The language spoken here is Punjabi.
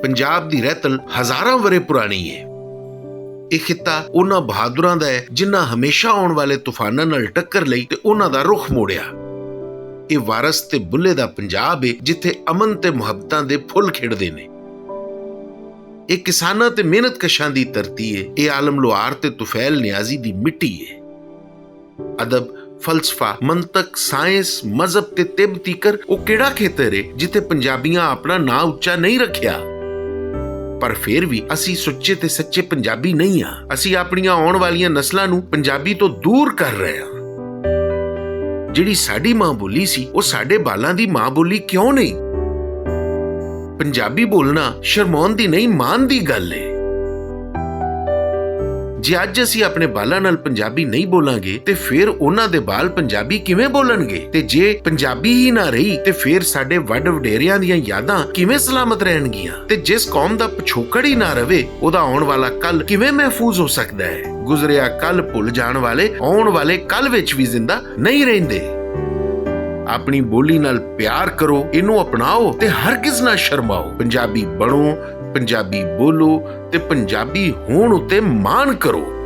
ਪੰਜਾਬ ਦੀ ਰਹਿਤਲ ਹਜ਼ਾਰਾਂ ਵਰੇ ਪੁਰਾਣੀ ਹੈ। ਇਹ ਖਿੱਤਾ ਉਹਨਾਂ ਬਹਾਦੁਰਾਂ ਦਾ ਹੈ ਜਿਨ੍ਹਾਂ ਹਮੇਸ਼ਾ ਆਉਣ ਵਾਲੇ ਤੂਫਾਨਾਂ ਨਾਲ ਟੱਕਰ ਲਈ ਤੇ ਉਹਨਾਂ ਦਾ ਰੁਖ ਮੋੜਿਆ। ਇਹ ਵਾਰਸ ਤੇ ਬੁੱਲੇ ਦਾ ਪੰਜਾਬ ਹੈ ਜਿੱਥੇ ਅਮਨ ਤੇ ਮੁਹੱਬਤਾਂ ਦੇ ਫੁੱਲ ਖਿੜਦੇ ਨੇ। ਇਹ ਕਿਸਾਨਾਂ ਤੇ ਮਿਹਨਤਕਸ਼ਾਂ ਦੀ ਧਰਤੀ ਹੈ। ਇਹ ਆਲਮ ਲੁਹਾਰ ਤੇ ਤੁਫੈਲ ਨਿਆਜ਼ੀ ਦੀ ਮਿੱਟੀ ਹੈ। ਅਦਬ, ਫਲਸਫਾ, ਮੰਤਕ, ਸਾਇੰਸ, ਮਜ਼ਹਬ ਤੇ ਤਿੱਬ ਤੀਕਰ ਉਹ ਕਿਹੜਾ ਖੇਤਰ ਹੈ ਜਿੱਥੇ ਪੰਜਾਬੀਆਂ ਆਪਣਾ ਨਾਂ ਉੱਚਾ ਨਹੀਂ ਰੱਖਿਆ। ਪਰ ਫਿਰ ਵੀ ਅਸੀਂ ਸੁੱਚੇ ਤੇ ਸੱਚੇ ਪੰਜਾਬੀ ਨਹੀਂ ਹਾਂ। ਅਸੀਂ ਆਪਣੀਆਂ ਆਉਣ ਵਾਲੀਆਂ ਨਸਲਾਂ ਨੂੰ ਪੰਜਾਬੀ ਤੋਂ ਦੂਰ ਕਰ ਰਹੇ ਹਾਂ। ਜਿਹੜੀ ਸਾਡੀ ਮਾਂ ਬੋਲੀ ਸੀ ਉਹ ਸਾਡੇ ਬਾਲਾਂ ਦੀ ਮਾਂ ਬੋਲੀ ਕਿਉਂ ਨਹੀਂ? ਪੰਜਾਬੀ ਬੋਲਣਾ ਸ਼ਰਮਾਉਣ ਦੀ ਨਹੀਂ, ਮਾਣ ਦੀ ਗੱਲ ਏ। ਜੇ ਅੱਜ ਅਸੀਂ ਆਪਣੇ ਬਾਲਾਂ ਨਾਲ ਪੰਜਾਬੀ ਨਹੀਂ ਬੋਲਾਂਗੇ ਤੇ ਫਿਰ ਉਹਨਾਂ ਦੇ ਬਾਲ ਪੰਜਾਬੀ ਕਿਵੇਂ ਬੋਲਣਗੇ? ਤੇ ਜੇ ਪੰਜਾਬੀ ਹੀ ਨਾ ਰਹੀ ਤੇ ਫਿਰ ਸਾਡੇ ਵੱਡ ਵਡੇਰਿਆਂ ਦੀਆਂ ਯਾਦਾਂ ਕਿਵੇਂ ਸਲਾਮਤ ਰਹਿਣਗੀਆਂ? ਤੇ ਜਿਸ ਕੌਮ ਦਾ ਪਿਛੋਕੜ ਹੀ ਨਾ ਰਵੇ ਉਹਦਾ ਆਉਣ ਵਾਲਾ ਕੱਲ ਕਿਵੇਂ ਮਹਿਫੂਜ਼ ਹੋ ਸਕਦਾ ਹੈ? ਗੁਜ਼ਰਿਆ ਕੱਲ ਭੁੱਲ ਜਾਣ ਵਾਲੇ ਆਉਣ ਵਾਲੇ ਕੱਲ ਵਿੱਚ ਵੀ ਜ਼ਿੰਦਾ ਨਹੀਂ ਰਹਿੰਦੇ। ਆਪਣੀ ਬੋਲੀ ਨਾਲ ਪਿਆਰ ਕਰੋ, ਇਹਨੂੰ ਅਪਣਾਓ ਤੇ ਹਰਗਿਜ਼ ਨਾ ਸ਼ਰਮਾਓ। ਪੰਜਾਬੀ ਬਣੋ, ਪੰਜਾਬੀ ਬੋਲੋ ਤੇ ਪੰਜਾਬੀ ਹੋਣ ਉੱਤੇ ਮਾਣ ਕਰੋ।